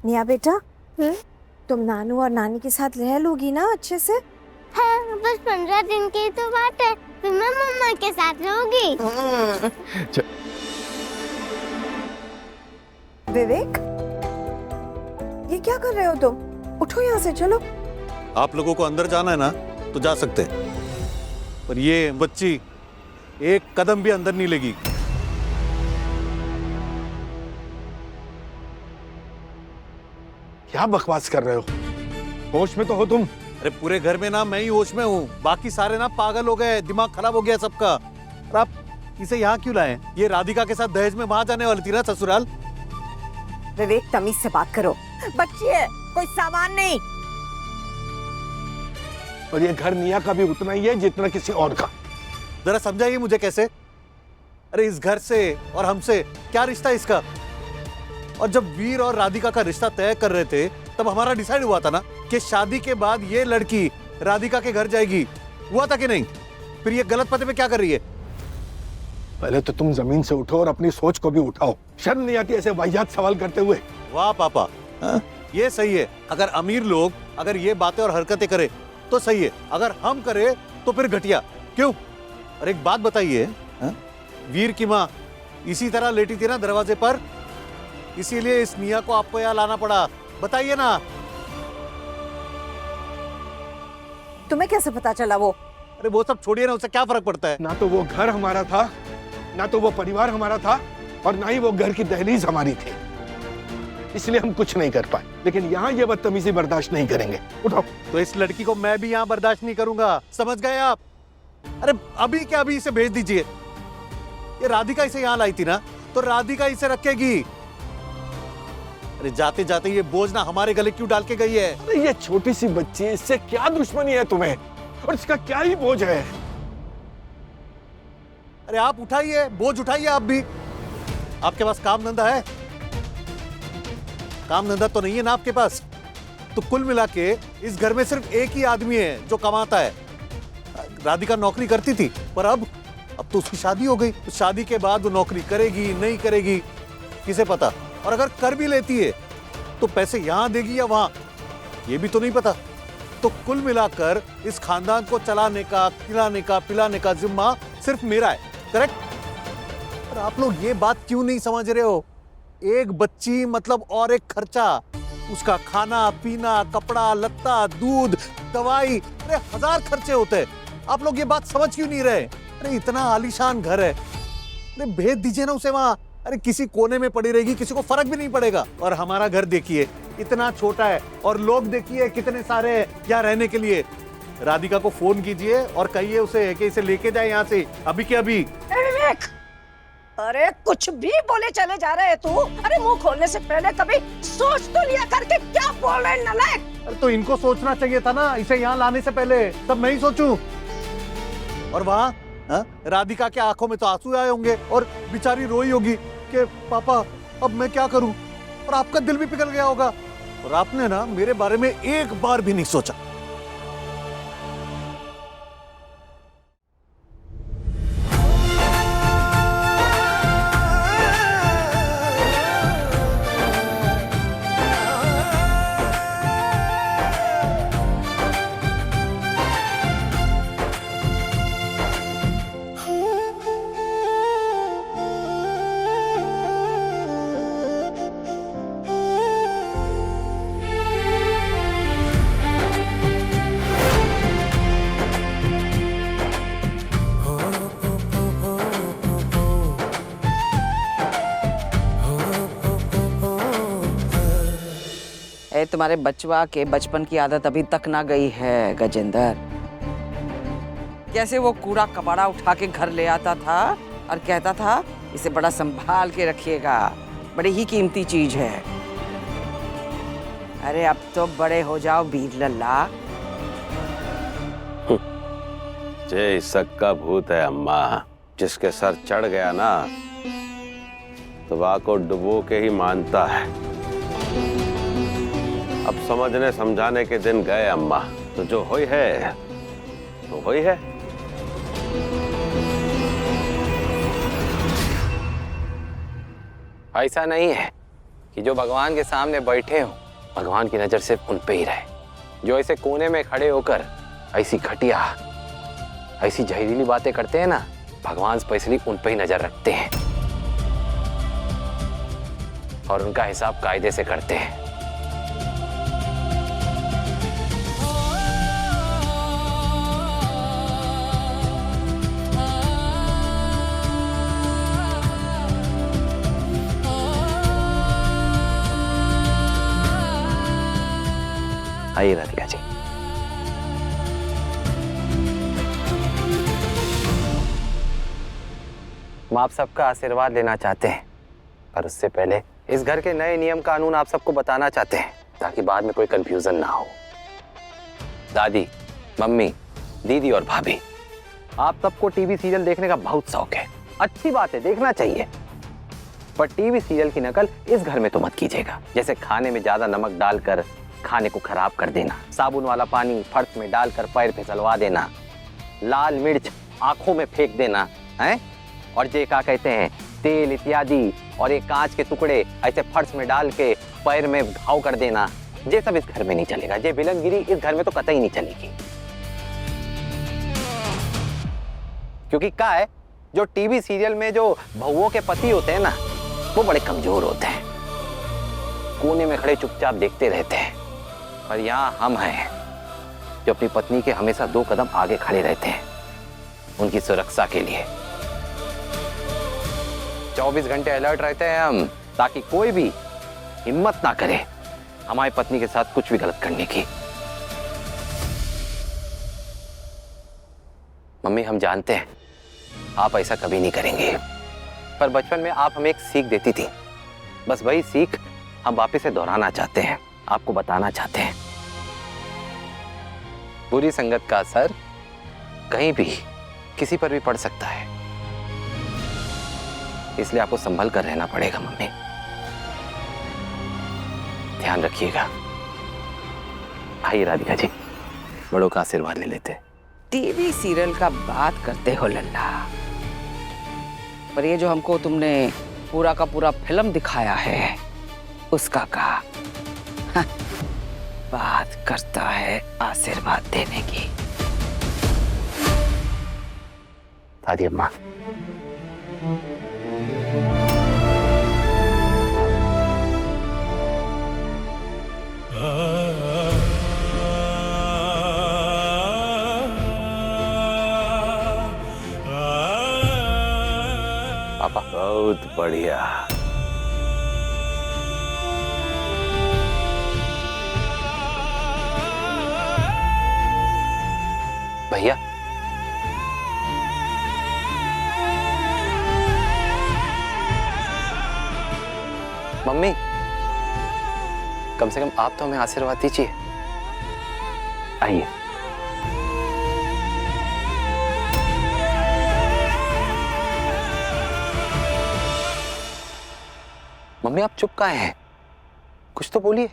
निया बेटा, तुम नानू और नानी के साथ रह लोगी ना अच्छे से? हाँ, बस 15 दिन की तो बात है, फिर मैं मम्मा के साथ रहूंगी। विवेक, ये क्या कर रहे हो तुम? उठो यहाँ से, चलो। आप लोगों को अंदर जाना है ना तो जा सकते हैं, पर ये बच्ची एक कदम भी अंदर नहीं लेगी। क्या बकवास कर रहे हो? होश में तो हो तुम? अरे पूरे घर में ना मैं ही होश में हूँ, बाकी सारे ना पागल हो गए, दिमाग खराब हो गया सबका। और आप इसे यहाँ क्यों लाए? ये राधिका के साथ दहेज में वहां जाने वाली थी ना, ससुराल। विवेक, तमीज से बात करो, बच्ची है, कोई सामान नहीं। और ये घर निया का भी उतना ही है जितना किसी और का। जरा समझाइए मुझे कैसे? अरे इस घर से और हमसे क्या रिश्ता इसका? और जब वीर और राधिका का रिश्ता तय कर रहे थे तब हमारा डिसाइड हुआ था ना कि शादी के बाद ये लड़की राधिका के घर जाएगी, हुआ था कि नहीं? फिर ये गलत पते पे क्या कर रही है? पहले तो तुम जमीन से उठो और अपनी सोच को भी उठाओ। शर्म नहीं आती ऐसे वाहियात सवाल करते हुए? वाह पापा, ये सही है। अगर अमीर लोग अगर ये बातें और हरकतें करे तो सही है, अगर हम करे तो फिर घटिया। क्यों? और एक बात बताइए, वीर की माँ इसी तरह लेटी थी ना दरवाजे पर, इसीलिए इस निया को आपको यहाँ लाना पड़ा। बताइए ना। तुम्हें कैसे पता चला वो? अरे वो सब छोड़िए ना, उससे क्या फर्क पड़ता है? ना तो वो घर हमारा था, ना तो वो परिवार हमारा था, और ना ही वो घर की दहलीज हमारी थी। इसलिए हम कुछ नहीं कर पाए, लेकिन यहाँ ये बदतमीजी बर्दाश्त नहीं करेंगे। उठो। तो इस लड़की को मैं भी यहाँ बर्दाश्त नहीं करूंगा, समझ गए आप? अरे अभी क्या अभी इसे भेज दीजिए। ये राधिका इसे यहाँ लाई थी ना, तो राधिका इसे रखेगी। अरे जाते जाते ये बोझ ना हमारे गले क्यों डाल के गई है? अरे ये छोटी सी बच्ची है, इससे क्या दुश्मनी है तुम्हें, और इसका क्या ही बोझ है? अरे आप उठाइए, बोझ उठाइए आप भी। आपके पास काम धंधा है? काम धंधा तो नहीं है ना आपके पास। तो कुल मिला के इस घर में सिर्फ एक ही आदमी है जो कमाता है। राधिका नौकरी करती थी, पर अब तो उसकी शादी हो गई। तो शादी के बाद वो नौकरी करेगी नहीं करेगी किसे पता? और अगर कर भी लेती है तो पैसे यहां देगी या वहां, ये भी तो नहीं पता। तो कुल मिलाकर इस खानदान को चलाने का, खिलाने का, पिलाने का जिम्मा सिर्फ मेरा है, करेक्ट? पर आप लोग ये बात क्यों नहीं समझ रहे हो? एक बच्ची मतलब और एक खर्चा, उसका खाना पीना, कपड़ा लत्ता, दूध, दवाई, अरे 1000 खर्चे होते हैं। आप लोग ये बात समझ क्यों नहीं रहे? अरे इतना आलीशान घर है, अरे भेज दीजिए ना उसे वहां। अरे किसी कोने में पड़ी रहेगी, किसी को फर्क भी नहीं पड़ेगा। और हमारा घर देखिए इतना छोटा है, और लोग देखिए कितने सारे हैं यहाँ रहने के लिए। राधिका को फोन कीजिए और कहिए उसे कि इसे लेके जाए यहाँ से अभी के अभी। विवेक, अरे कुछ भी बोले चले जा रहे तू। अरे मुंह खोलने से पहले कभी सोच तो लिया करके क्या बोल रहे नालायक। अरे तो इनको सोचना चाहिए था ना, इसे यहाँ लाने से पहले। तब मैं ही सोचूं। और वहाँ राधिका के आंखों में तो आंसू आए होंगे और बेचारी रोई होगी कि पापा अब मैं क्या करूं। और आपका दिल भी पिघल गया होगा, और आपने ना मेरे बारे में एक बार भी नहीं सोचा। तुम्हारे बचवा के बचपन की आदत अभी तक ना गई है गजेंद्र। कैसे वो कूड़ा कबाड़ा उठा के घर ले आता था और कहता था इसे बड़ा संभाल के रखिएगा, बड़ी ही कीमती चीज है। अरे अब तो बड़े हो जाओ वीर लल्ला। जय सक्का भूत है अम्मा, जिसके सर चढ़ गया ना तो वाह को डुबो के ही मानता है। अब समझने समझाने के दिन गए अम्मा, तो जो हुई है तो हुई है। ऐसा नहीं है कि जो भगवान के सामने बैठे हो, भगवान की नजर सिर्फ उन पे ही रहे। जो ऐसे कोने में खड़े होकर ऐसी घटिया, ऐसी जहरीली बातें करते हैं ना, भगवान स्पेशली उन पे ही नजर रखते हैं और उनका हिसाब कायदे से करते हैं। आइए राधिका जी। हम आप सबका आशीर्वाद लेना चाहते हैं, पर उससे पहले इस घर के नए नियम कानून आप सबको बताना चाहते हैं ताकि बाद में कोई कंफ्यूजन ना हो। दादी, मम्मी, दीदी और भाभी, आप सबको टीवी सीरियल देखने का बहुत शौक है। अच्छी बात है, देखना चाहिए, पर टीवी सीरियल की नकल इस घर में तो मत कीजिएगा। जैसे खाने में ज्यादा नमक डालकर खाने को खराब कर देना, साबुन वाला पानी फर्श में डालकर पैर फिसलवा देना, लाल मिर्च आंखों में फेंक देना है, और जे क्या कहते हैं तेल इत्यादि और एक कांच के टुकड़े ऐसे फर्श में डाल के पैर में घाव कर देना, ये सब इस घर में नहीं चलेगा। ये विलनगिरी इस घर में तो कतई नहीं चलेगी। क्योंकि क्या है, जो टीवी सीरियल में जो बहुओं के पति होते हैं ना, वो बड़े कमजोर होते हैं, कोने में खड़े चुपचाप देखते रहते हैं। पर यहाँ हम हैं जो अपनी पत्नी के हमेशा 2 कदम आगे खड़े रहते हैं उनकी सुरक्षा के लिए। 24 घंटे अलर्ट रहते हैं हम, ताकि कोई भी हिम्मत ना करे हमारी पत्नी के साथ कुछ भी गलत करने की। मम्मी, हम जानते हैं आप ऐसा कभी नहीं करेंगे, पर बचपन में आप हमें एक सीख देती थी, बस वही सीख हम वापस से दोहराना चाहते हैं, आपको बताना चाहते हैं। बुरी संगत का असर कहीं भी किसी पर भी पड़ सकता है, इसलिए आपको संभल कर रहना पड़ेगा। मम्मी, ध्यान रखिएगा। आइए राधिका जी, बड़ों का आशीर्वाद ले लेते। टीवी सीरियल का बात करते हो लल्ला, पर ये जो हमको तुमने पूरा का पूरा फिल्म दिखाया है, उसका का बात करता है आशीर्वाद देने की। दादी अम्मा, पापा, बहुत बढ़िया। भैया, मम्मी, कम से कम आप तो हमें आशीर्वाद दीजिए। आइए। मम्मी, आप चुप काहे हैं? कुछ तो बोलिए।